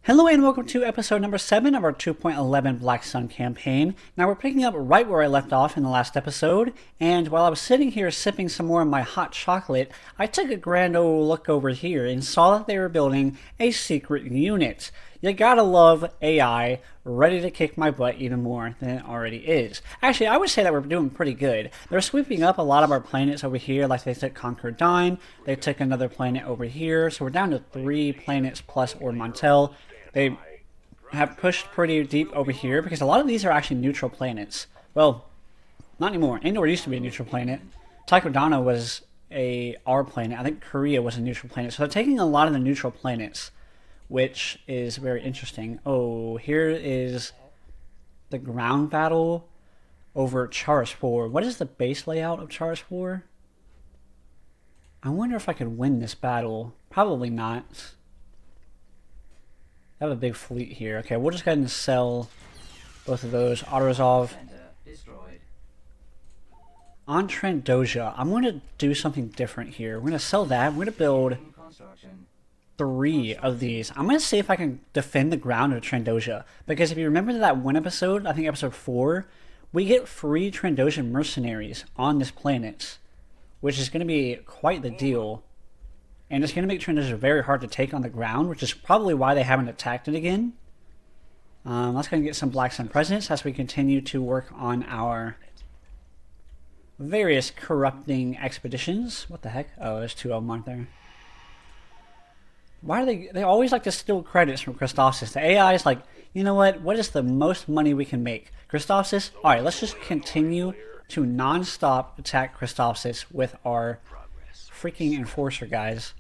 Hello and welcome to episode number 7 of our 2.11 Black Sun campaign. Now we're picking up right where I left off in the last episode, and while I was sitting here sipping some more of my hot chocolate, I took a grand old look over here and saw that they were building a secret unit. You gotta love AI, ready to kick my butt even more than it already is. Actually, I would say that we're doing pretty good. They're sweeping up a lot of our planets over here, like they took Conquer Dime, they took another planet over here, so we're down to 3 planets plus Ord Mantell. They have pushed pretty deep over here because a lot of these are actually neutral planets. Well, not anymore. Endor used to be a neutral planet. Takodana was our planet. I think Korea was a neutral planet. So they're taking a lot of the neutral planets, which is very interesting. Oh, here is the ground battle over Charaspor. What is the base layout of Charaspor? I wonder if I could win this battle. Probably not. I have a big fleet here. Okay, we'll just go ahead and sell both of those. Auto-resolve. On Trandoja, I'm going to do something different here. We're going to sell that. We're going to build 3 of these. I'm going to see if I can defend the ground of Trandoja. Because if you remember that one episode, I think episode 4, we get free Trandoshan mercenaries on this planet, which is going to be quite the deal. And it's going to make Trandoja very hard to take on the ground, which is probably why they haven't attacked it again. Let's go and get some Black Sun presence as we continue to work on our various corrupting expeditions. What the heck? Oh, there's 2 of them, aren't there? Why do they always like to steal credits from Christophsis? The AI is like, you know what is the most money we can make? Christophsis? Alright, let's just continue to non-stop attack Christophsis with our freaking enforcer guys.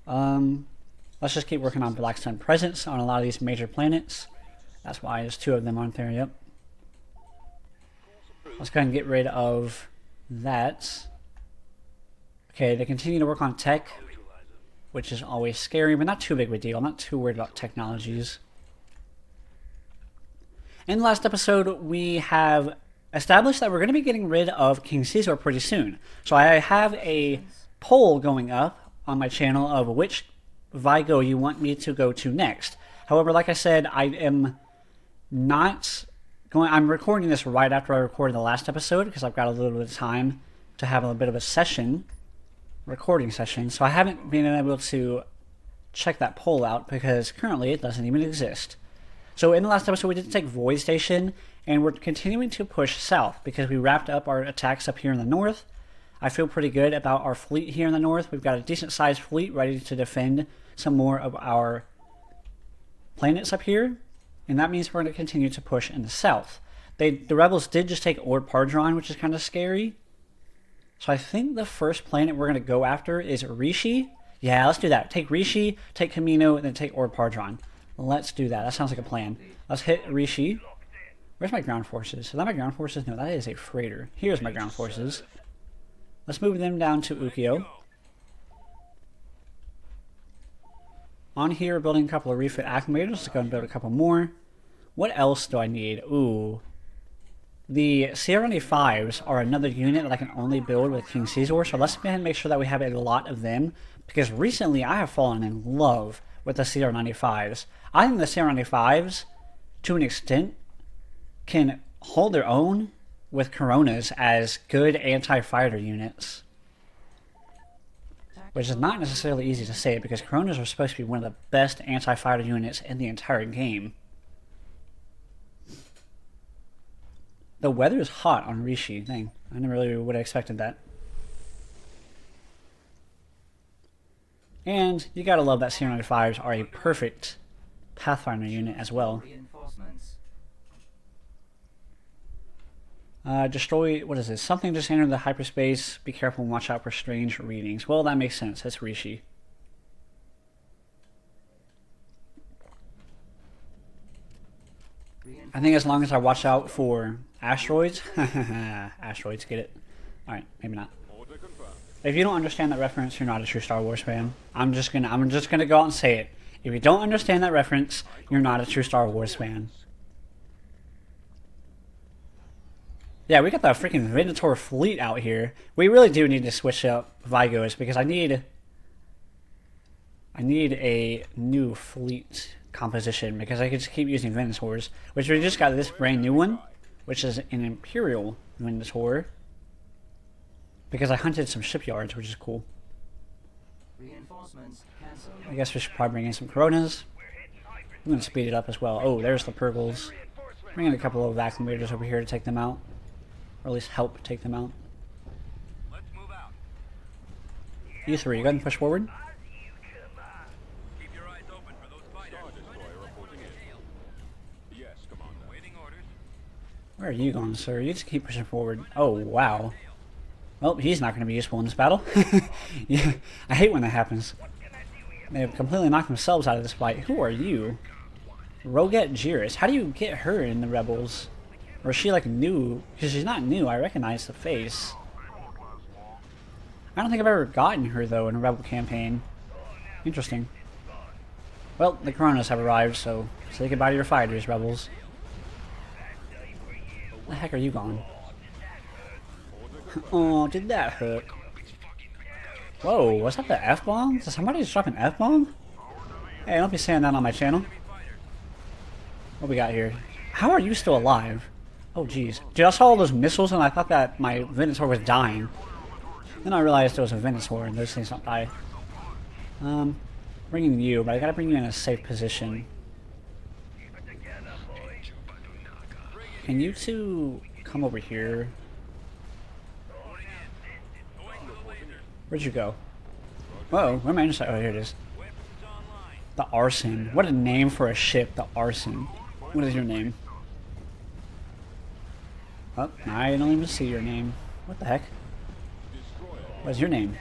Let's just keep working on Black Sun presence on a lot of these major planets. That's why there's 2 of them, aren't there? Yep. Let's go ahead and get rid of that. Okay, they continue to work on tech, which is always scary, but not too big of a deal. I'm not too worried about technologies. In the last episode, we have established that we're going to be getting rid of King Caesar pretty soon. So I have a poll going up on my channel of which Vigo you want me to go to next. However, like I said, I'm recording this right after I recorded the last episode because I've got a little bit of time to have a bit of a recording session. So I haven't been able to check that poll out because currently it doesn't even exist. So in the last episode, we did take Void Station, and we're continuing to push south because we wrapped up our attacks up here in the north. I feel pretty good about our fleet here in the north. We've got a decent sized fleet ready to defend some more of our planets up here, and that means we're going to continue to push in the south. The rebels did just take Ord Pardron, which is kind of scary. So I think the first planet we're going to go after is Rishi. Yeah, let's do that. Take Rishi, take Camino, and then take Ord Pardron. Let's do that. That sounds like a plan. Let's hit Rishi. Where's my ground forces? Is that my ground forces? No, that is a freighter. Here's my ground forces. Let's move them down to Ukyo. On here, we're building a couple of refit acclimators. Let's go and build a couple more. What else do I need? Ooh. The CR95s are another unit that I can only build with King Caesar, so let's go ahead and make sure that we have a lot of them, because recently I have fallen in love with the CR95s. I think the CR95s, to an extent, can hold their own with Coronas as good anti-fighter units. Which is not necessarily easy to say because Coronas are supposed to be one of the best anti-fighter units in the entire game. The weather is hot on Rishi. Dang, I never really would have expected that. And you gotta love that CR95s are a perfect Pathfinder unit as well. Destroy, what is this? Something just entered the hyperspace. Be careful and watch out for strange readings. Well, that makes sense. That's Rishi. I think as long as I watch out for asteroids. Asteroids, get it? Alright, maybe not. If you don't understand that reference, you're not a true Star Wars fan. I'm just gonna go out and say it. If you don't understand that reference, you're not a true Star Wars fan. Yeah, we got the freaking Venator fleet out here. We really do need to switch up Vigos because I need a new fleet composition because I could just keep using Venusaurs, which we just got this brand new one, which is an Imperial Venusaur. Because I hunted some shipyards, which is cool. I guess we should probably bring in some Coronas. I'm going to speed it up as well. Oh, there's the Purgles. Bring in a couple of vacuum leaders over here to take them out. Or at least help take them out. You three, go ahead and push forward. Where are you going, sir? You just keep pushing forward. Oh, wow. Well, he's not going to be useful in this battle. Yeah, I hate when that happens. They have completely knocked themselves out of this fight. Who are you? Roget Jiris. How do you get her in the Rebels? Or is she like new? Because she's not new. I recognize the face. I don't think I've ever gotten her though in a Rebel campaign. Interesting. Well, the Coronas have arrived, so say goodbye to your fighters, Rebels. Where the heck are you going? Oh, did that hurt? Whoa, was that the F-bomb? Did somebody just drop an F-bomb? Hey, don't be saying that on my channel. What we got here? How are you still alive? Oh, jeez. Dude, I saw all those missiles and I thought that my Venusaur was dying. Then I realized it was a Venusaur and those things don't die. Bringing you, but I gotta bring you in a safe position. Can you two come over here? Where'd you go? Whoa, where am I inside? Oh, here it is. The Arson. What a name for a ship, the Arson. What is your name? Oh, I don't even see your name. What the heck? What is your name?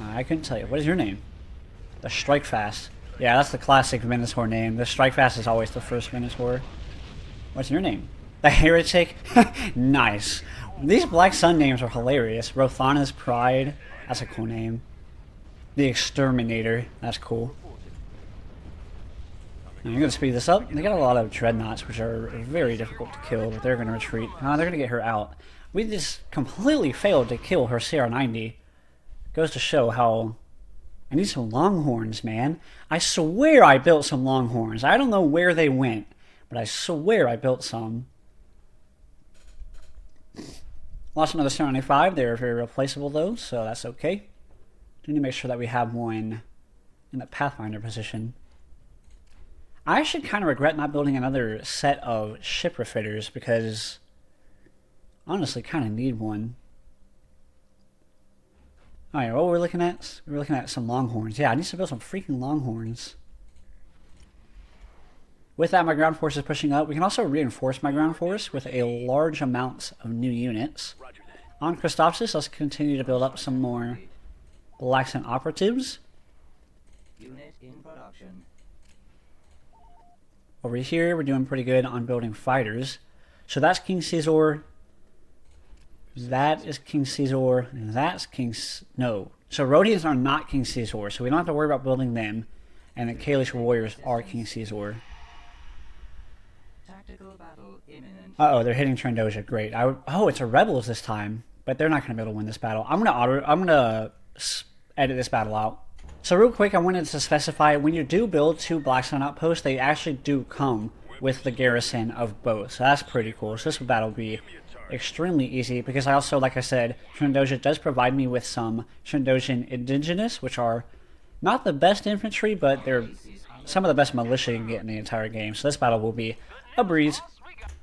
I couldn't tell you. What is your name? The Strike Fast. Yeah, that's the classic Venusaur name. The Strike Fast is always the first Venusaur. What's your name? The Heretic? Nice. These Black Sun names are hilarious. Rothana's Pride. That's a cool name. The Exterminator. That's cool. Now, I'm going to speed this up. They got a lot of Dreadnoughts, which are very difficult to kill, but they're going to retreat. They're going to get her out. We just completely failed to kill her CR-90. Goes to show how... I need some Longhorns, man. I swear I built some Longhorns. I don't know where they went, but I swear I built some. Lost another CR-95. They're very replaceable, though, so that's okay. We need to make sure that we have one in the Pathfinder position. I actually kind of regret not building another set of ship refitters because honestly kind of need one. Alright, what were we looking at? We were looking at some Longhorns. Yeah, I need to build some freaking Longhorns. With that, my ground force is pushing up. We can also reinforce my ground force with a large amount of new units. On Christophsis, let's continue to build up some more Black Sun operatives. Unit in production. Over here, we're doing pretty good on building fighters. So that's King Caesar. That is King Caesar. And that's King... No. So Rhodians are not King Caesar, so we don't have to worry about building them. And the Kalish warriors are King Caesar. Tactical battle imminent. Uh-oh, they're hitting Trendoja. Great. Oh, it's a Rebels this time. But they're not going to be able to win this battle. I'm going to edit this battle out. So real quick, I wanted to specify, when you do build two Black Sun outposts, they actually do come with the garrison of both. So that's pretty cool. So this battle will be extremely easy, because I also, like I said, Trendoja does provide me with some Trendojan Indigenous, which are not the best infantry, but they're some of the best militia you can get in the entire game. So this battle will be a breeze.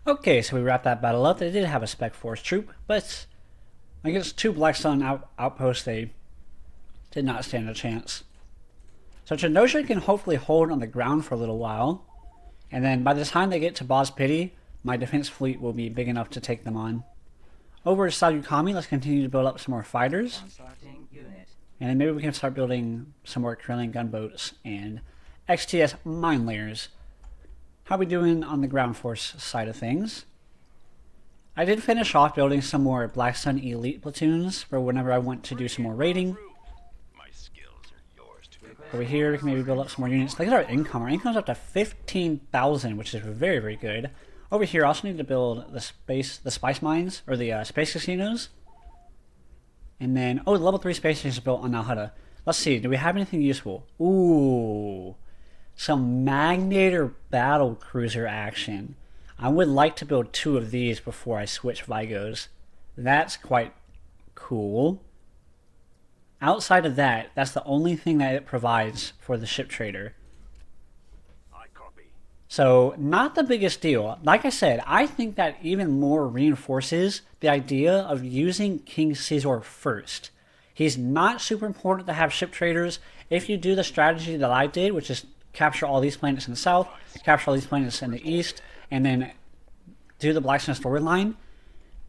Okay, so we wrapped that battle up. They did have a Spec Force troop, but against two Black Sun outposts, they did not stand a chance. So Trendoja can hopefully hold on the ground for a little while, and then by the time they get to Boz Pity, my defense fleet will be big enough to take them on. Over to Sayukami, let's continue to build up some more fighters. And then maybe we can start building some more Krillin gunboats and XTS mine layers. How are we doing on the ground force side of things? I did finish off building some more Black Sun Elite platoons for whenever I want to do some more raiding. Over here, we can maybe build up some more units. Look at our income. Our income's up to 15,000, which is very, very good. Over here, I also need to build the spice mines, or the space casinos. And then, oh, the level 3 space station is built on Nalhutta. Let's see, do we have anything useful? Ooh. some Magnator battle cruiser action. I would like to build 2 of these before I switch Vigos. That's quite cool. Outside of that, that's the only thing that it provides for the ship trader. So, not the biggest deal. Like I said, I think that even more reinforces the idea of using King Caesar first. He's not super important to have ship traders. If you do the strategy that I did, which is capture all these planets in the south, capture all these planets in the east, and then do the Black Sun storyline,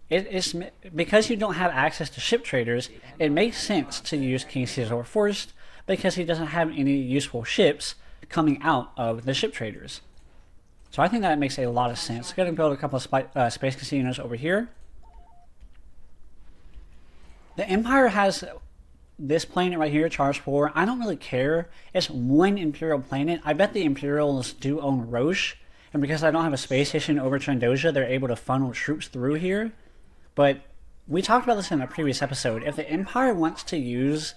it's because you don't have access to ship traders, it makes sense to use King Caesar first because he doesn't have any useful ships coming out of the ship traders. So I think that makes a lot of sense. Let's go ahead and build a couple of space casinos over here. The Empire has this planet right here, Charge 4. I don't really care. It's one Imperial planet. I bet the Imperials do own Roche. And because I don't have a space station over Trandosia, they're able to funnel troops through here. But we talked about this in a previous episode. If the Empire wants to use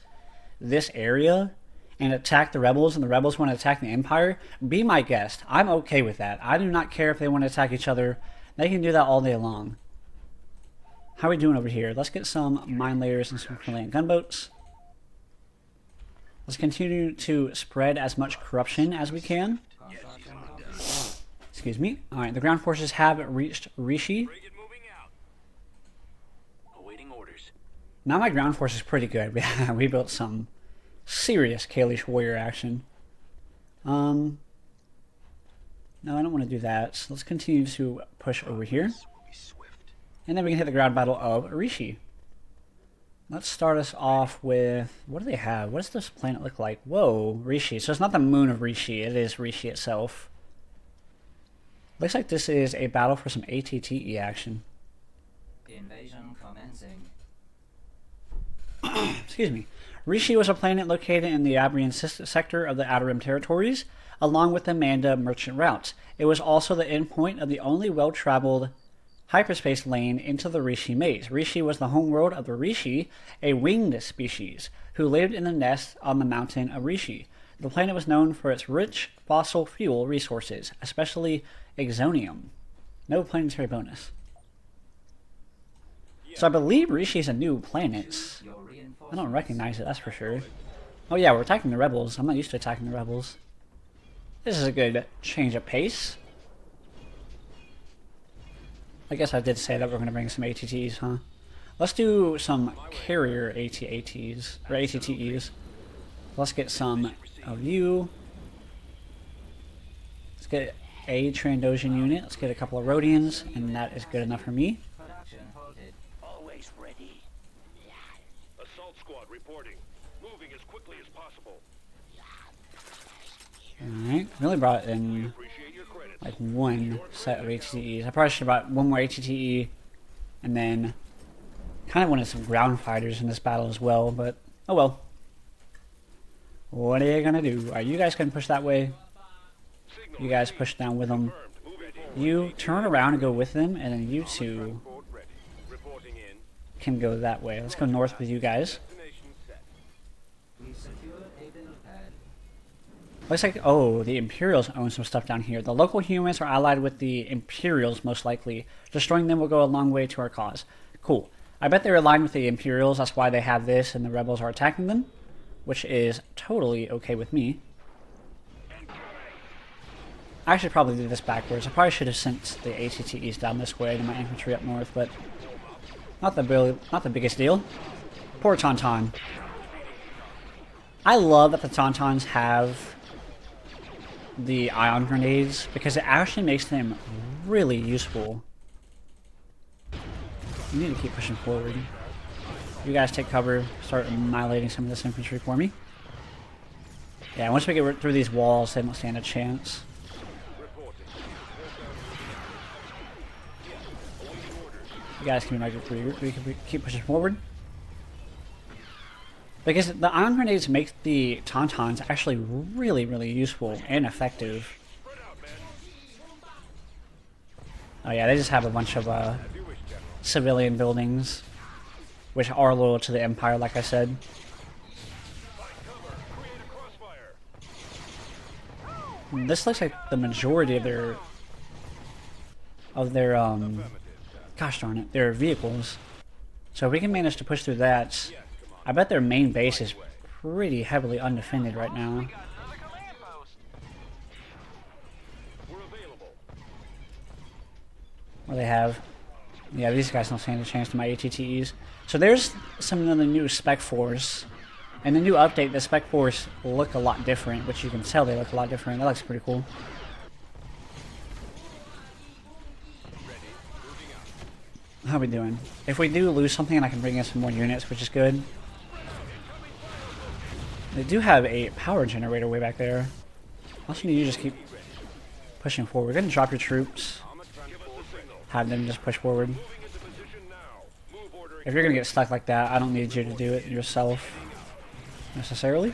this area and attack the rebels, and the rebels want to attack the Empire, be my guest. I'm okay with that. I do not care if they want to attack each other. They can do that all day long. How are we doing over here? Let's get some mine layers and some land gunboats. Let's continue to spread as much corruption as we can. Excuse me. Alright, the ground forces have reached Rishi. Now my ground force is pretty good. We built some serious Kalish warrior action. No, I don't want to do that. So let's continue to push over here. And then we can hit the ground battle of Rishi. Let's start us off with... What do they have? What does this planet look like? Whoa, Rishi. So it's not the moon of Rishi. It is Rishi itself. Looks like this is a battle for some ATTE action. Invasion commencing. Excuse me. Rishi was a planet located in the Abrian sector of the Outer Rim territories, along with the Manda merchant routes. It was also the endpoint of the only well-traveled hyperspace lane into the Rishi maze. Rishi was the homeworld of the Rishi, a winged species, who lived in the nest on the mountain of Rishi. The planet was known for its rich fossil fuel resources, especially exonium. No planetary bonus. So I believe Rishi is a new planet. I don't recognize it, that's for sure. Oh yeah, we're attacking the rebels. I'm not used to attacking the rebels. This is a good change of pace. I guess I did say that we're going to bring some ATTs, huh? Let's do some carrier ATATs, or ATTEs. Let's get some of you. Let's get a Trandosian unit. Let's get a couple of Rhodians, and that is good enough for me. Production halted. Always ready. Assault squad reporting. Moving as quickly as possible. Alright, really brought in Appreciate your credits. like one set of ATTEs. I probably should have brought one more ATTE, and then kind of wanted some ground fighters in this battle as well, but oh well. What are you gonna do? Alright, you guys can push that way. You guys push down with them. You turn around and go with them, and then you two Reporting in. can go that way. Let's go north with you guys. Destination set. We secured a build pad. Looks like, oh, the Imperials own some stuff down here. The local humans are allied with the Imperials, most likely. Destroying them will go a long way to our cause. Cool. I bet they're aligned with the Imperials, that's why they have this, and the rebels are attacking them. Which is totally okay with me. I should probably do this backwards. I probably should have sent the ATTEs down this way and my infantry up north, but not the biggest deal. Poor Tauntaun. I love that the Tauntauns have the ion grenades because it actually makes them really useful. You need to keep pushing forward. You guys take cover, start annihilating some of this infantry for me. Yeah, once we get through these walls, they don't stand a chance. You guys can we can keep pushing forward. Because the ion grenades make the Tauntauns actually really, really useful and effective. Oh yeah, they just have a bunch of civilian buildings, which are loyal to the Empire, like I said. this looks like the majority of their gosh darn it, their vehicles. So if we can manage to push through that, I bet their main base is pretty heavily undefended right now. What they have? Yeah, these guys don't stand a chance to my ATTEs. So there's some of the new Spec Force. And the new update, the Spec Force look a lot different, which you can tell they look a lot different. That looks pretty cool. How are we doing? If we do lose something, I can bring in some more units, which is good. They do have a power generator way back there. Also, you just keep pushing forward. Go ahead and drop your troops. Have them just push forward. If you're gonna get stuck like that, I don't need you to do it yourself necessarily.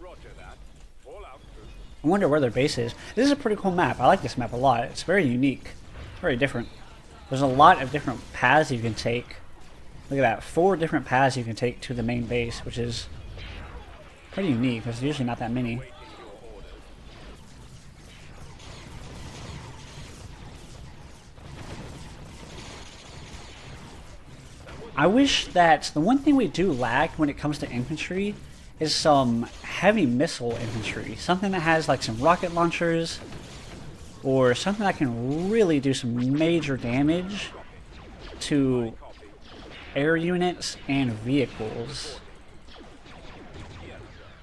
I wonder where their base is. This is a pretty cool map. I like this map a lot. It's very unique. It's very different. There's a lot of different paths you can take. Look at that. 4 different paths you can take to the main base, which is pretty unique. There's usually not that many. I wish that the one thing we do lack when it comes to infantry is some heavy missile infantry. Something that has like some rocket launchers or something that can really do some major damage to air units and vehicles.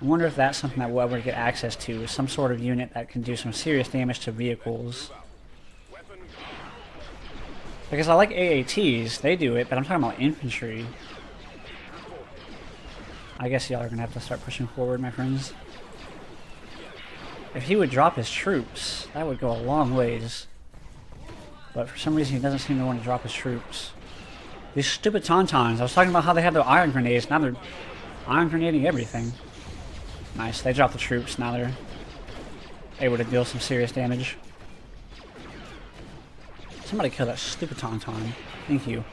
I wonder if that's something that we'll ever get access to, some sort of unit that can do some serious damage to vehicles. Because I like AATs, they do it, but I'm talking about infantry. I guess y'all are going to have to start pushing forward, my friends. If he would drop his troops, that would go a long ways. But for some reason he doesn't seem to want to drop his troops. These stupid tauntauns, I was talking about how they had their iron grenades, now they're iron grenading everything. Nice, they dropped the troops, now they're able to deal some serious damage. Somebody kill that stupid tauntaun. Thank you.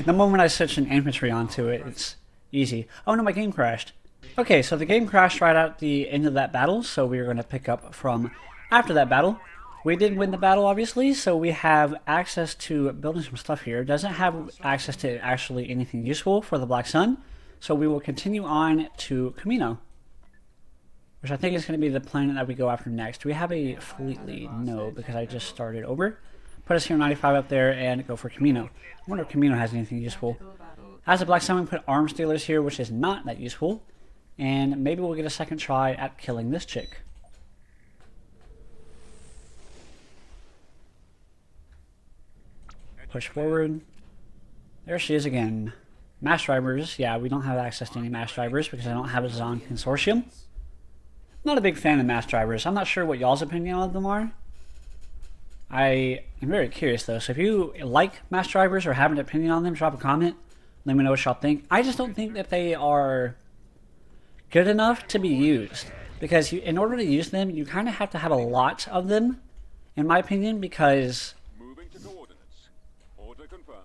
The moment I switch an infantry onto it, it's easy. Oh no, my game crashed. Okay, so the game crashed right at the end of that battle, so we're going to pick up from after that battle. We did win the battle, obviously, so we have access to building some stuff here. Doesn't have access to actually anything useful for the Black Sun, so we will continue on to Camino, which I think is going to be the planet that we go after next. Do we have a fleet lead? No, because I just started over. Put us here 95 up there and go for Camino. I wonder if Camino has anything useful. As a Black Sun, we put arms dealers here, which is not that useful. And maybe we'll get a second try at killing this chick. Push forward. There she is again. Mass drivers. Yeah, we don't have access to any mass drivers because I don't have a Zon Consortium. Not a big fan of mass drivers. I'm not sure what y'all's opinion on them are. I am very curious though, so if you like mass drivers or have an opinion on them, drop a comment. Let me know what y'all think. I just don't think that they are good enough to be used. Because in order to use them, you kind of have to have a lot of them, in my opinion, because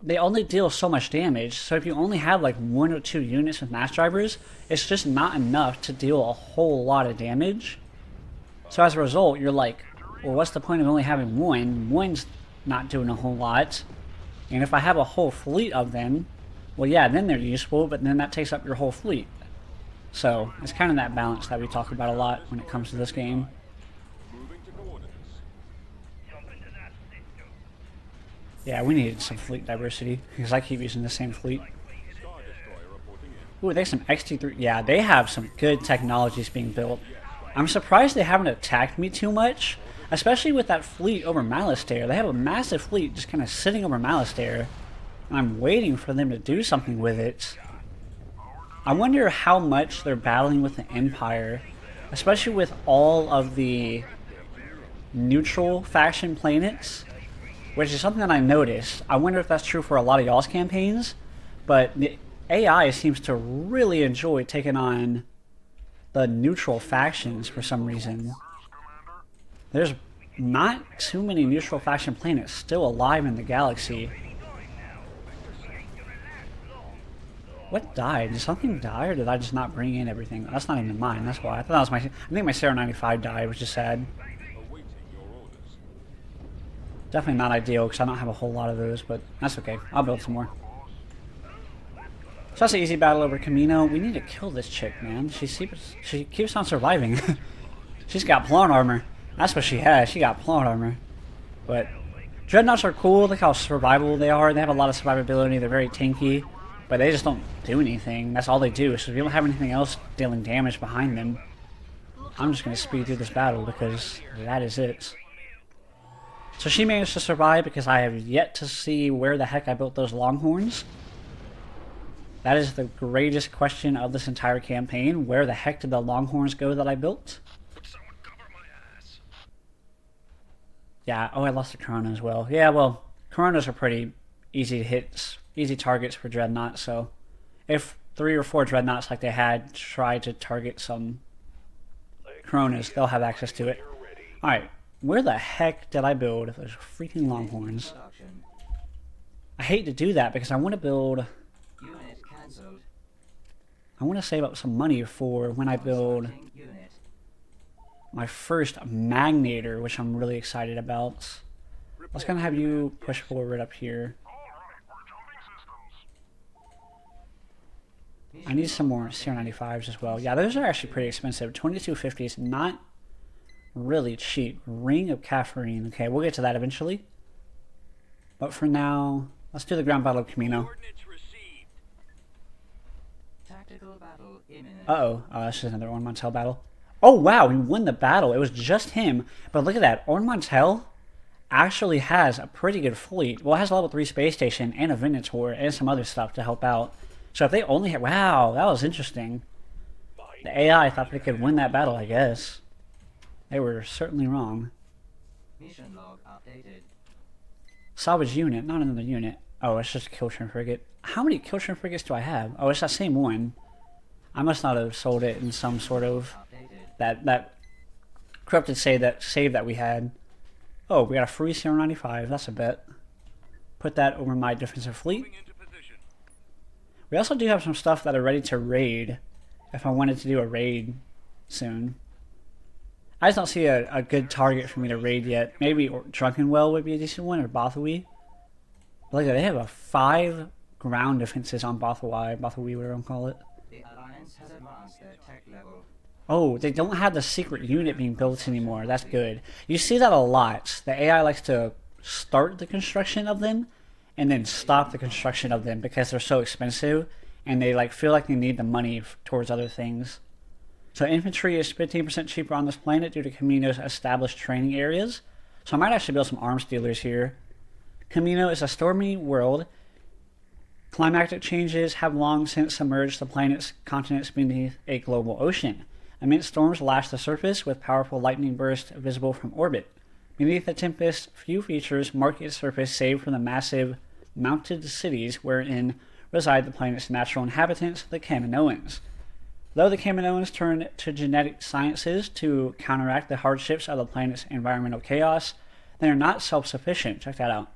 they only deal so much damage. So if you only have like 1 or 2 units with mass drivers, it's just not enough to deal a whole lot of damage. So as a result, you're like, well, what's the point of only having one? One's not doing a whole lot. And if I have a whole fleet of them, well, yeah, then they're useful, but then that takes up your whole fleet. So it's kind of that balance that we talk about a lot when it comes to this game. Yeah, we needed some fleet diversity, because I keep using the same fleet. Ooh, they have some XT3. Yeah, they have some good technologies being built. I'm surprised they haven't attacked me too much. Especially with that fleet over Malastare. They have a massive fleet just kind of sitting over Malastare. And I'm waiting for them to do something with it. I wonder how much they're battling with the Empire. Especially with all of the neutral faction planets. Which is something that I noticed. I wonder if that's true for a lot of y'all's campaigns. But the AI seems to really enjoy taking on the neutral factions for some reason. There's not too many neutral faction planets still alive in the galaxy. What died? Did something die, or did I just not bring in everything? That's not even mine. That's why. I thought that was my. I think my Sarah 95 died, which is sad. Awaiting your orders. Definitely not ideal because I don't have a whole lot of those, but that's okay. I'll build some more. So that's an easy battle over Camino. We need to kill this chick, man. She keeps on surviving. She's got plot armor. That's what she has. She got plot armor. But dreadnoughts are cool. Look how survivable they are. They have a lot of survivability. They're very tanky, but they just don't do anything. That's all they do. So if you don't have anything else dealing damage behind them, I'm just going to speed through this battle because that is it. So she managed to survive because I have yet to see where the heck I built those longhorns. That is the greatest question of this entire campaign. Where the heck did the longhorns go that I built? Someone cover my ass. Yeah, oh, I lost the Corona as well. Yeah, well, Coronas are pretty easy to hit, easy targets for Dreadnoughts, so if 3 or 4 Dreadnoughts like they had try to target some Coronas, they'll have access to it. Alright, where the heck did I build those freaking longhorns? Production. I hate to do that because I want to build... Unit cancelled. I want to save up some money for when I build Starting unit. my first Magnator, which I'm really excited about. Let's kind of have you push forward up here. I need some more CR95s as well. Yeah, those are actually pretty expensive. 2250 is not really cheap. Ring of Caffeine. Okay, we'll get to that eventually. But for now, let's do the ground battle of Camino. Coordinates received. Tactical battle imminent. Uh-oh. This is another Ornamentel battle. Oh, wow, we won the battle. It was just him. But look at that. Ornamentel actually has a pretty good fleet. Well, it has a level 3 space station and a Venator and some other stuff to help out. So if they only had... Wow, that was interesting. The AI thought they could win that battle, I guess. They were certainly wrong. Mission log updated. Salvage unit, not another unit. Oh, it's just a Killtron frigate. How many Killtron frigates do I have? Oh, it's that same one. I must not have sold it in some sort of... Updated. That corrupted save that we had. Oh, we got a free CR95. That's a bet. Put that over my defensive fleet. Moving into position. We also do have some stuff that are ready to raid. If I wanted to do a raid soon. I just don't see a good target for me to raid yet. Maybe Drunkenwell would be a decent one, or Bothawui. Look, they have a 5 ground defenses on Bothawui, whatever I'm call it. The Alliance has advanced their tech level. Oh, they don't have the secret unit being built anymore. That's good. You see that a lot. The AI likes to start the construction of them and then stop the construction of them because they're so expensive and they feel like they need the money towards other things. So infantry is 15% cheaper on this planet due to Camino's established training areas. So I might actually build some arms dealers here. Camino is a stormy world. Climatic changes have long since submerged the planet's continents beneath a global ocean. Immense storms lash the surface with powerful lightning bursts visible from orbit. Beneath the tempest, few features mark its surface save for the massive mounted cities wherein reside the planet's natural inhabitants, the Kaminoans. Though the Kaminoans turn to genetic sciences to counteract the hardships of the planet's environmental chaos, they are not self-sufficient. Check that out.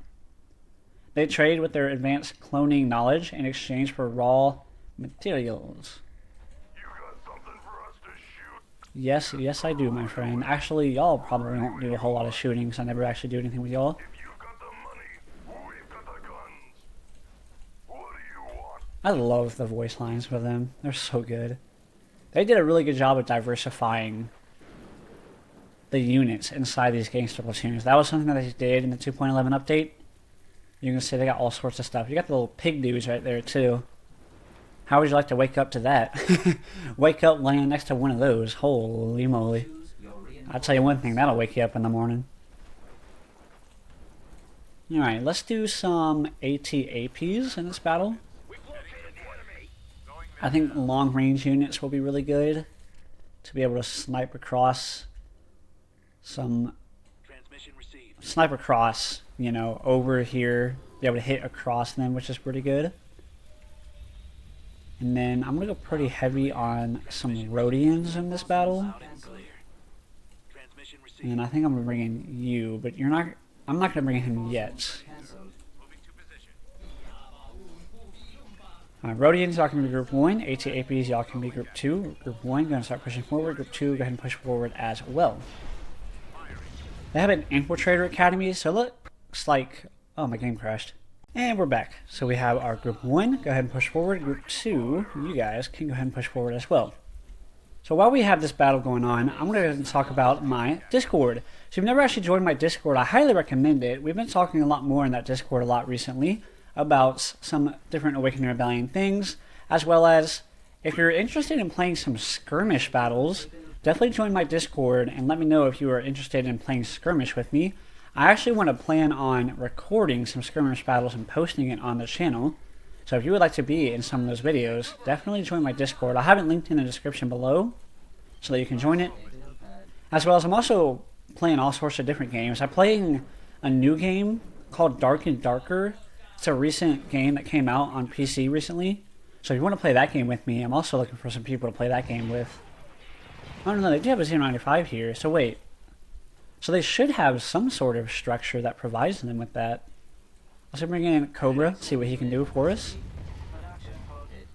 They trade with their advanced cloning knowledge in exchange for raw materials. You got something for us to shoot? Yes I do, my friend. Actually, y'all probably won't do a whole lot of shooting because I never actually do anything with y'all. If you've got the money, we've got the guns. What do you want? I love the voice lines for them. They're so good. They did a really good job of diversifying the units inside these gangster platoons. That was something that they did in the 2.11 update. You can see they got all sorts of stuff. You got the little pig dudes right there too. How would you like to wake up to that? Wake up laying next to one of those. Holy moly. Choose your I'll tell you one thing, that'll wake you up in the morning. Alright, let's do some ATAPs in this battle. We've located the enemy. Going I think long range units will be really good to be able to snipe across some transmission received. snipe across, you know, over here, be able to hit across them, which is pretty good. And then I'm gonna go pretty heavy on some Rhodians in this battle, Loud and clear. Transmission received. and I think I'm gonna bring in you, but you're not. I'm not gonna bring him yet. cancelled. Moving to position. Rhodians, y'all can be group 1. ATAPs, y'all can be group 2. Group 1, going to start pushing forward. Group 2, go ahead and push forward as well. They have an Infiltrator Academy, so it looks like... Oh, my game crashed. And we're back. So we have our group 1, go ahead and push forward. Group 2, you guys can go ahead and push forward as well. So while we have this battle going on, I'm going to talk about my Discord. So if you've never actually joined my Discord, I highly recommend it. We've been talking a lot more in that Discord a lot recently about some different Awakening Rebellion things, as well as if you're interested in playing some skirmish battles, definitely join my Discord and let me know if you are interested in playing skirmish with me. I actually want to plan on recording some skirmish battles and posting it on the channel. So if you would like to be in some of those videos, definitely join my Discord. I have it linked in the description below so that you can join it. As well as I'm also playing all sorts of different games. I'm playing a new game called Dark and Darker. It's a recent game that came out on PC recently. So if you want to play that game with me, I'm also looking for some people to play that game with. I don't know, they do have a 095 here, so wait. So they should have some sort of structure that provides them with that. Let's bring in Cobra, see what he can do for us. Production halted.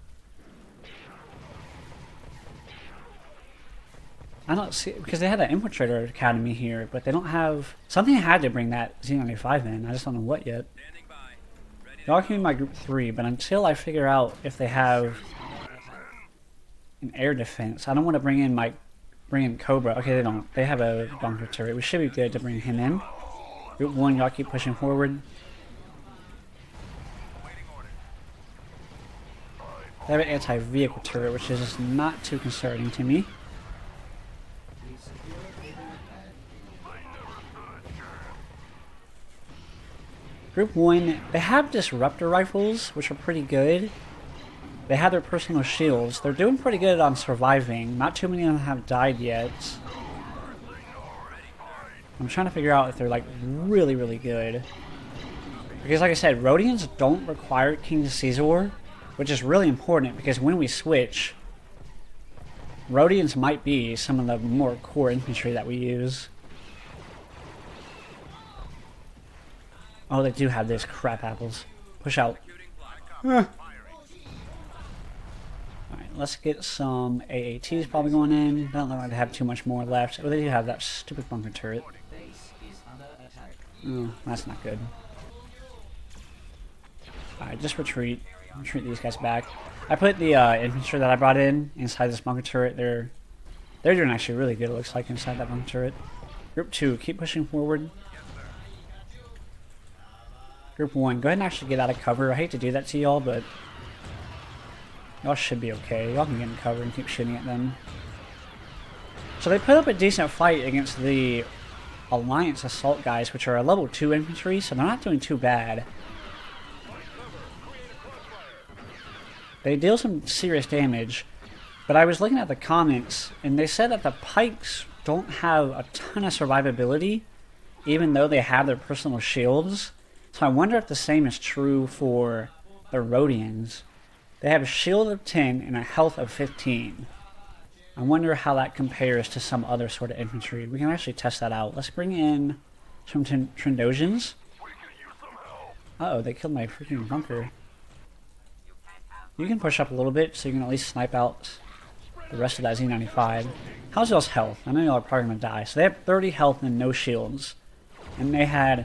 I don't see, because they had that Infiltrator Academy here, but they don't have... Something had to bring that Z95 in, I just don't know what yet. Y'all can be my group 3, but until I figure out if they have an air defense, I don't want to bring in Cobra. Okay, they don't. They have a bunker turret. We should be good to bring him in. Group 1, y'all keep pushing forward. They have an anti-vehicle turret, which is not too concerning to me. We secured the pad. Group 1, they have disruptor rifles, which are pretty good. They have their personal shields. They're doing pretty good on surviving. Not too many of them have died yet. I'm trying to figure out if they're like really, really good. Because like I said, Rhodians don't require King Caesar, which is really important because when we switch, Rhodians might be some of the more core infantry that we use. Oh, they do have this crap apples. Push out. Alright, let's get some AATs probably going in. Don't look like they have too much more left. Oh, they do have that stupid bunker turret. Base is under attack. Oh, that's not good. Alright, just retreat. Retreat these guys back. I put the infantry that I brought in inside this bunker turret. They're doing actually really good, it looks like, inside that bunker turret. Group 2, keep pushing forward. Group 1, go ahead and actually get out of cover. I hate to do that to y'all, but y'all should be okay. Y'all can get in cover and keep shooting at them. So they put up a decent fight against the Alliance Assault guys, which are a level 2 infantry, so they're not doing too bad. They deal some serious damage, but I was looking at the comments, and they said that the Pikes don't have a ton of survivability, even though they have their personal shields. So I wonder if the same is true for the Rhodians. They have a shield of 10 and a health of 15. I wonder how that compares to some other sort of infantry. We can actually test that out. Let's bring in some Trandosians. Uh-oh, they killed my freaking bunker. You can push up a little bit so you can at least snipe out the rest of that Z95. How's y'all's health? I know y'all are probably going to die. So they have 30 health and no shields. And they had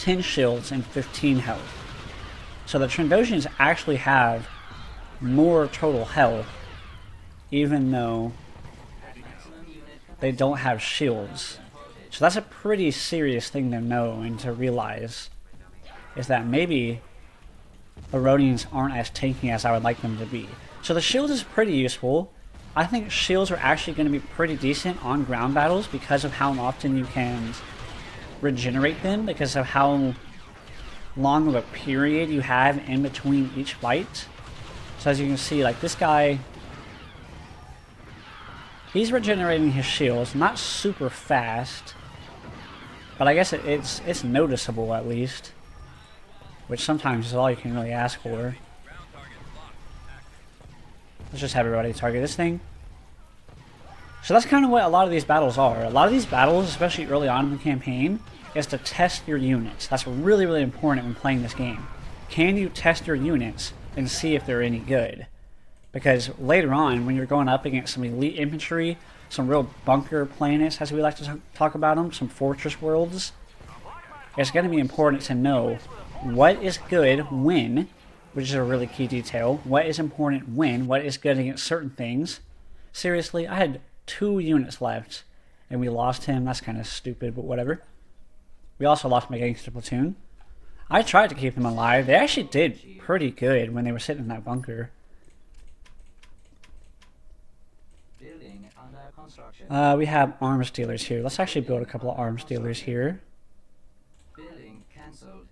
10 shields and 15 health. So the Trandosians actually have more total health, even though they don't have shields. So that's a pretty serious thing to know and to realize, is that maybe the Rhodians aren't as tanky as I would like them to be. So the shield is pretty useful. I think shields are actually going to be pretty decent on ground battles because of how often you can regenerate them, because of how long of a period you have in between each fight. So as you can see, like this guy, he's regenerating his shields, not super fast, but I guess it's noticeable at least, which sometimes is all you can really ask for. Let's just have everybody target this thing. So that's kind of what a lot of these battles are. A lot of these battles, especially early on in the campaign, is to test your units. That's really, really important when playing this game. Can you test your units and see if they're any good. Because later on, when you're going up against some elite infantry, some real bunker planets, as we like to talk about them, some fortress worlds, it's going to be important to know what is good when, which is a really key detail, what is important when, what is good against certain things. Seriously, I had 2 units left, and we lost him. That's kind of stupid, but whatever. We also lost my gangster platoon. I tried to keep them alive. They actually did pretty good when they were sitting in that bunker. Building under construction. We have arms dealers here. Let's actually build a couple of arms dealers here. Building cancelled.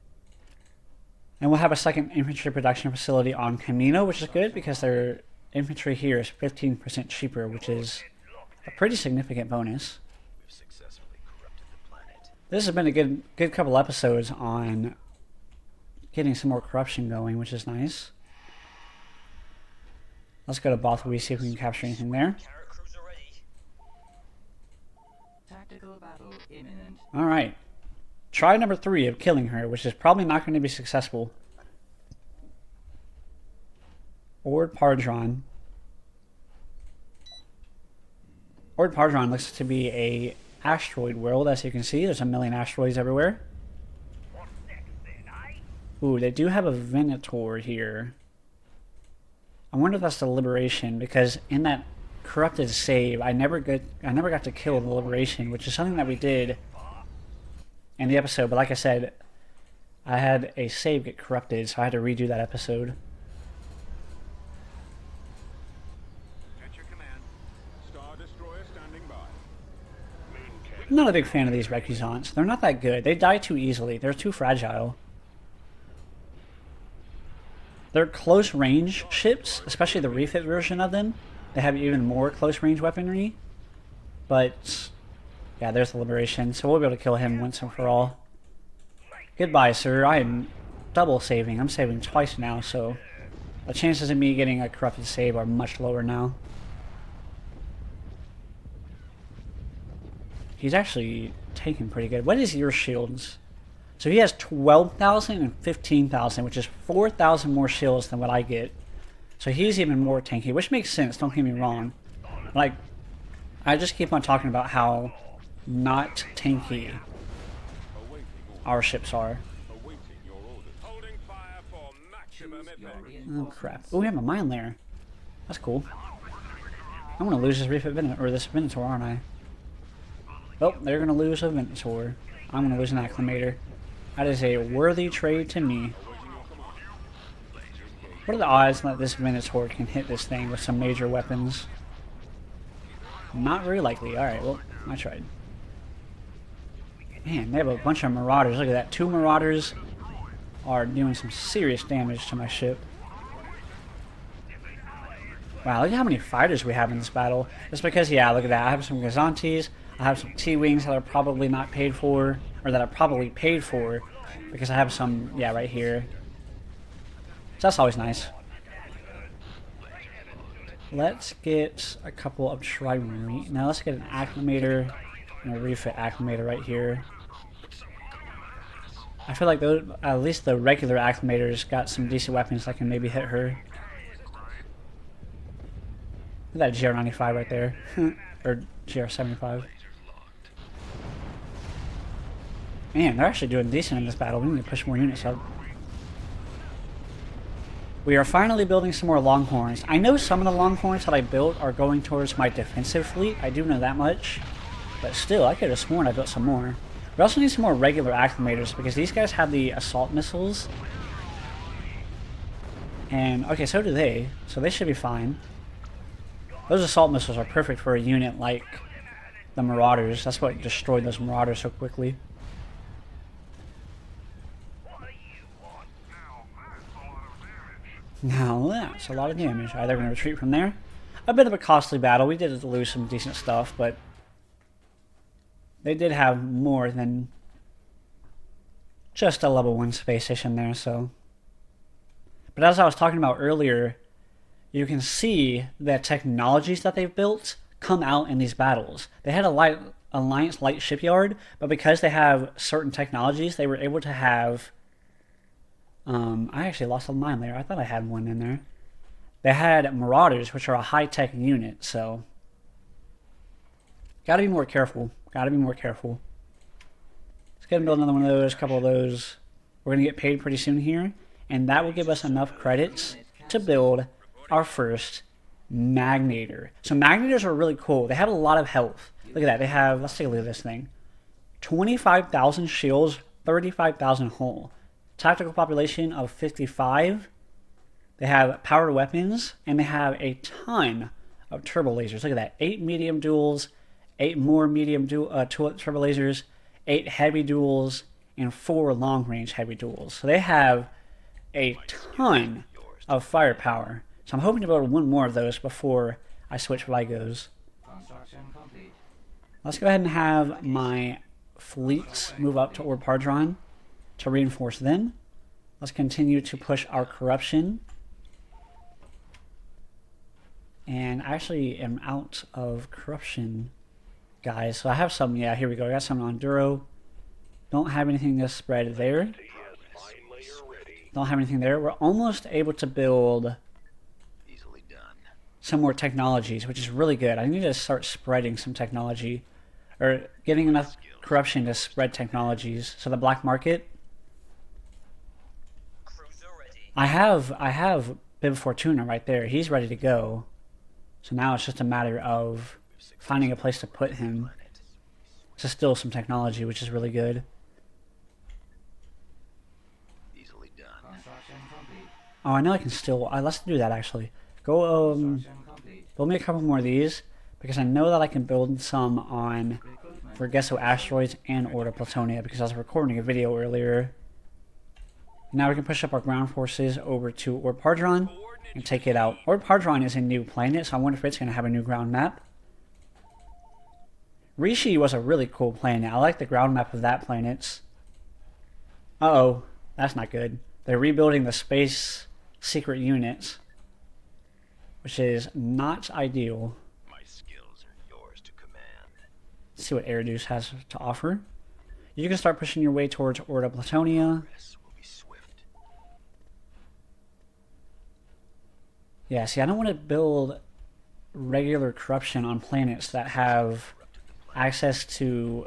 And we'll have a second infantry production facility on Camino, which is good because their infantry here is 15% cheaper, which is a pretty significant bonus. We've successfully corrupted the planet. This has been a good couple episodes on getting some more corruption going, which is nice. Let's go to Bothwell, see if we can capture anything there. Carrot cruiser ready. Tactical battle imminent. Alright. Try number 3 of killing her, which is probably not going to be successful. Ord Pardron. Ord Pardron looks to be a asteroid world, as you can see. There's a million asteroids everywhere. What's next then, eh? Ooh, they do have a Venator here. I wonder if that's the Liberation, because in that corrupted save, I never got to kill the Liberation, which is something that we did in the episode. But like I said, I had a save get corrupted, so I had to redo that episode. At your command. Star Destroyer standing by. I'm not a big fan of these Recusants. They're not that good. They die too easily. They're too fragile. They're close range ships, especially the refit version of them. They have even more close range weaponry. But yeah, there's the Liberation. So we'll be able to kill him once and for all. Goodbye, sir. I am double saving. I'm saving twice now, so the chances of me getting a corrupted save are much lower now. He's actually taking pretty good. What is your shields? So he has 12,000 and 15,000, which is 4,000 more shields than what I get. So he's even more tanky, which makes sense, don't get me wrong. Like, I just keep on talking about how not tanky our ships are. Awaiting your orders. Holding fire for maximum Choose your effect. Oh reinforcements. crap. Oh, we have a mine there. That's cool. I'm gonna lose this refit Venator, or this Venator, aren't I? Oh, they're gonna lose a Venator. I'm gonna lose an Acclimator. That is a worthy trade to me. What are the odds that this Venator can hit this thing with some major weapons? Not very likely. Alright, well, I tried. Man, they have a bunch of Marauders. Look at that. 2 Marauders are doing some serious damage to my ship. Wow, look at how many fighters we have in this battle. It's because, yeah, look at that. I have some Gazantes. I have some T-Wings that are probably not paid for, or that are probably paid for, because I have some, yeah, right here. So that's always nice. Let's get a couple of Trimarine. Now let's get an Acclimator and a refit Acclimator right here. I feel like those, at least the regular Acclimators got some decent weapons that can maybe hit her. Look at that GR95 right there. Or GR75. Man, they're actually doing decent in this battle. We need to push more units up. We are finally building some more Longhorns. I know some of the Longhorns that I built are going towards my defensive fleet. I do know that much. But still, I could have sworn I built some more. We also need some more regular Acclimators because these guys have the assault missiles. And, okay, so do they. So they should be fine. Those assault missiles are perfect for a unit like the Marauders. That's what destroyed those Marauders so quickly. Now that's a lot of damage. Alright, they're going to retreat from there. A bit of a costly battle. We did lose some decent stuff, but they did have more than just a level 1 space station there, so. But as I was talking about earlier, you can see the technologies that they've built come out in these battles. They had a Alliance light shipyard, but because they have certain technologies, they were able to have I actually lost a mine layer. I thought I had one in there. They had Marauders, which are a high-tech unit, so gotta be more careful. Gotta be more careful. Let's go ahead and build another one of those, a couple of those. We're gonna get paid pretty soon here, and that will give us enough credits to build our first Magnator. So Magnators are really cool. They have a lot of health. Look at that. They have, let's take a look at this thing. 25,000 shields, 35,000 hull. Tactical population of 55. They have powered weapons, and they have a ton of turbo lasers. Look at that. 8 medium duels, 8 more medium turbo lasers, 8 heavy duels, and 4 long-range heavy duels. So they have a ton of firepower. So I'm hoping to build one more of those before I switch Legos. Construction complete. Let's go ahead and have my fleets move up to Ord Pardron to reinforce them. Let's continue to push our corruption. And I actually am out of corruption, guys. So I have some, yeah, here we go. I got some on Duro. Don't have anything to spread there. Don't have anything there. We're almost able to build some more technologies, which is really good. I need to start spreading some technology, or getting enough corruption to spread technologies. So the black market. I have Bib Fortuna right there. He's ready to go. So now it's just a matter of finding a place to put him to steal some technology, which is really good. Easily done. Construction complete. Oh, I know I can steal. Let's do that actually. Go Construction complete. build me a couple more of these, because I know that I can build some on Recruitment. Vergesso Asteroids and Order Platonia, because I was recording a video earlier. Now we can push up our ground forces over to Ord Pardron and take it out. Ord Pardron is a new planet, so I wonder if it's going to have a new ground map. Rishi was a really cool planet. I like the ground map of that planet. Uh-oh, that's not good. They're rebuilding the space secret units, which is not ideal. My skills are yours to command. Let's see what Eriduce has to offer. You can start pushing your way towards Order Platonia. This will be swift. Yeah, see, I don't want to build regular corruption on planets that have access to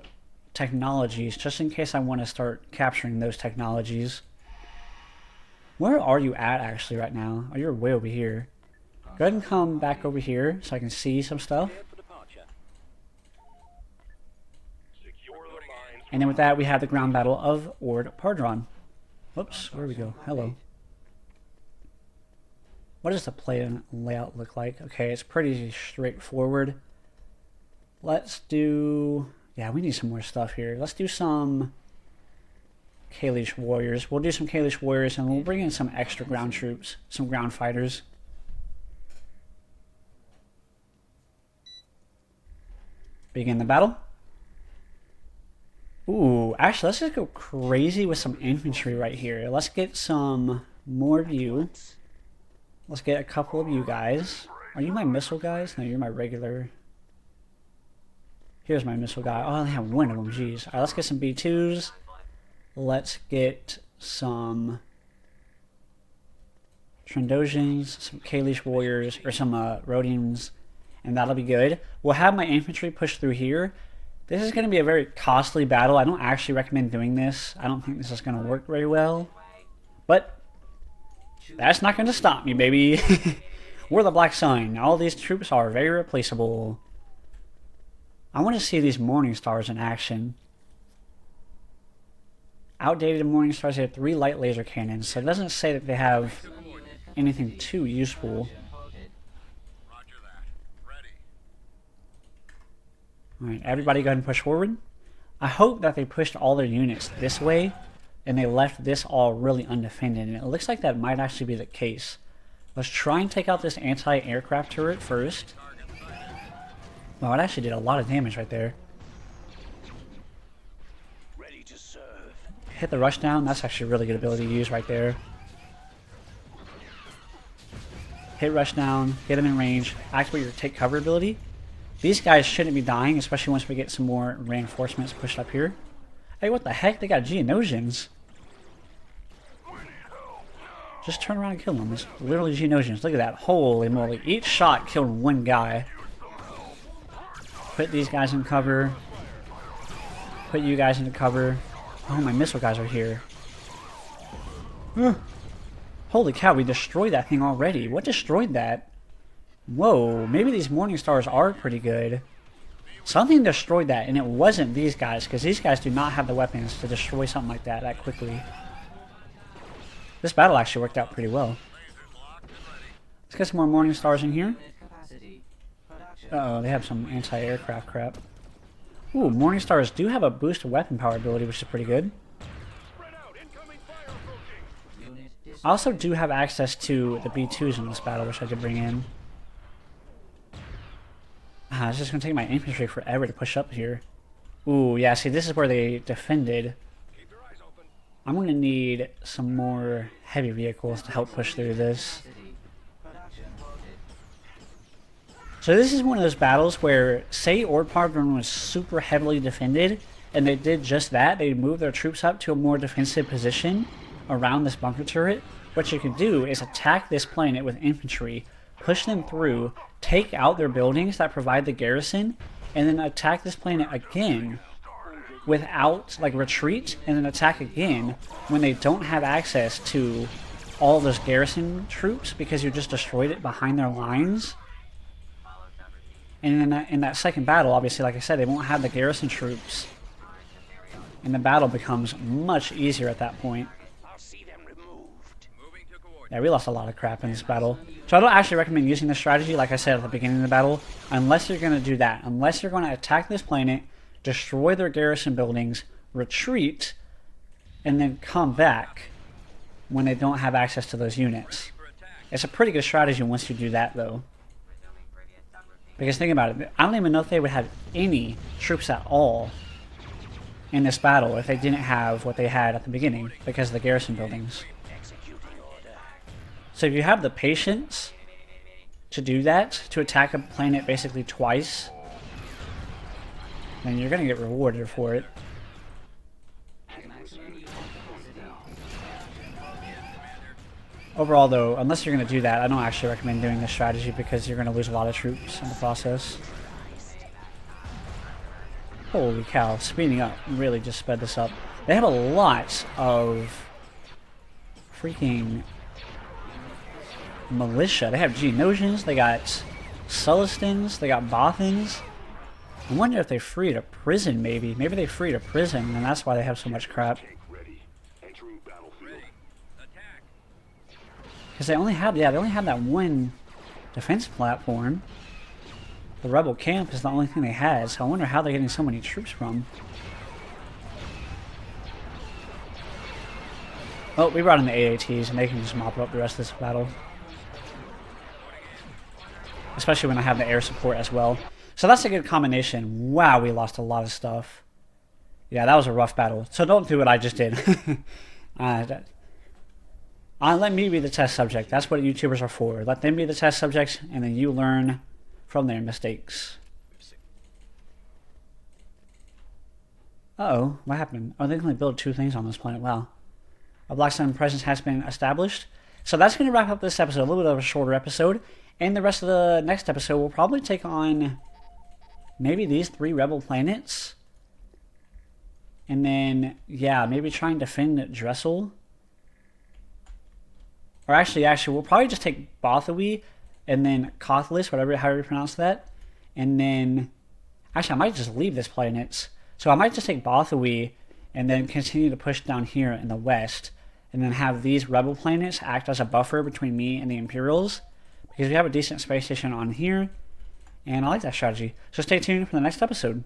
technologies, just in case I want to start capturing those technologies. Where are you at actually right now? Oh, you're way over here. Go ahead and come back over here so I can see some stuff. Secure the mines. And then with that, we have the ground battle of Ord Pardron. Whoops, where we go? Hello. What does the play layout look like? Okay, it's pretty straightforward. Let's do... yeah, we need some more stuff here. Let's do some Kalish Warriors. We'll do some Kalish Warriors, and we'll bring in some extra ground troops, some ground fighters. Begin the battle. Ooh, actually, let's just go crazy with some infantry right here. Let's get some more of you. Let's get a couple of you guys. Are you my missile guys? No, you're my regular. Here's my missile guy. Oh, I only have one of them. Jeez. All right, let's get some B2s. Let's get some Trandosians, some Kalish Warriors, or some Rhodians, and that'll be good. We'll have my infantry push through here. This is going to be a very costly battle. I don't actually recommend doing this. I don't think this is going to work very well. But that's not going to stop me, baby. We're the Black Sun. All these troops are very replaceable. I want to see these Morning Stars in action. Outdated Morning Stars, they have 3 light laser cannons, so it doesn't say that they have anything too useful. Roger that. Ready. Alright, everybody go ahead and push forward. I hope that they pushed all their units this way, and they left this all really undefended, and it looks like that might actually be the case. Let's try and take out this anti-aircraft turret first. Wow, it actually did a lot of damage right there. Ready to serve. Hit the rush down, that's actually a really good ability to use right there. Hit rush down, get them in range, activate your take cover ability. These guys shouldn't be dying, especially once we get some more reinforcements pushed up here. Hey, what the heck? They got Geonosians. Just turn around and kill them. It's literally Geonosians. Look at that. Holy moly. Each shot killed one guy. Put these guys in cover. Put you guys into cover. Oh, my missile guys are here. Holy cow, we destroyed that thing already. What destroyed that? Whoa, maybe these Morning Stars are pretty good. Something destroyed that, and it wasn't these guys, because these guys do not have the weapons to destroy something like that quickly. This battle actually worked out pretty well. Let's get some more Morning Stars in here. Unit capacity. Production. Uh-oh, they have some anti-aircraft crap. Ooh, Morning Stars do have a boost of weapon power ability, which is pretty good. Spread out. Incoming fire approaching. Unit dis- I also do have access to the B2s in this battle, which I did bring in. It's just going to take my infantry forever to push up here. Ooh, yeah, see, this is where they defended. Keep your eyes open. I'm going to need some more heavy vehicles to help push through this. capacity. Production quoted. So this is one of those battles where, say Ordpardon was super heavily defended, and they did just that. They moved their troops up to a more defensive position around this bunker turret. What you can do is attack this planet with infantry, push them through, take out their buildings that provide the garrison, and then attack this planet again without, like, retreat, and then attack again when they don't have access to all those garrison troops because you just destroyed it behind their lines. And in that second battle, obviously, like I said, they won't have the garrison troops, and the battle becomes much easier at that point. I'll see them removed. Moving to coordinate. Yeah, we lost a lot of crap in this battle. So I don't actually recommend using this strategy, like I said at the beginning of the battle, unless you're going to do that. Unless you're going to attack this planet, destroy their garrison buildings, retreat, and then come back when they don't have access to those units. It's a pretty good strategy once you do that, though. Because think about it, I don't even know if they would have any troops at all in this battle if they didn't have what they had at the beginning because of the garrison buildings. Executing order. So if you have the patience to do that, to attack a planet basically twice, then you're going to get rewarded for it. Maximum unit capacity. Overall though, unless you're going to do that, I don't actually recommend doing this strategy because you're going to lose a lot of troops in the process. Holy cow, speeding up really just sped this up. They have a lot of freaking militia. They have Geonosians, they got Sulistans, they got Bothans. I wonder if they freed a prison, maybe. Maybe they freed a prison, and that's why they have so much crap. Ready. Entering battlefield. Attack. Because they only have, yeah, they only have that one defense platform. The rebel camp is the only thing they had, so I wonder how they're getting so many troops from. Oh, we brought in the AATs, and they can just mop up the rest of this battle. Especially when I have the air support as well. So that's a good combination. Wow, we lost a lot of stuff. Yeah, that was a rough battle. So don't do what I just did. Let me be the test subject. That's what YouTubers are for. Let them be the test subjects, and then you learn from their mistakes. Uh-oh, what happened? Oh, they can only build 2 things on this planet. Wow. A Black Sun presence has been established. So that's going to wrap up this episode. A little bit of a shorter episode. And the rest of the next episode will probably take on maybe these 3 rebel planets. And then, yeah, maybe try and defend Dressel. Or actually, we'll probably just take Bothawi and then Kothlis, however you pronounce that. And then, actually, I might just leave this planet. So I might just take Bothawi and then continue to push down here in the west. And then have these rebel planets act as a buffer between me and the Imperials. Because we have a decent space station on here. And I like that strategy. So stay tuned for the next episode.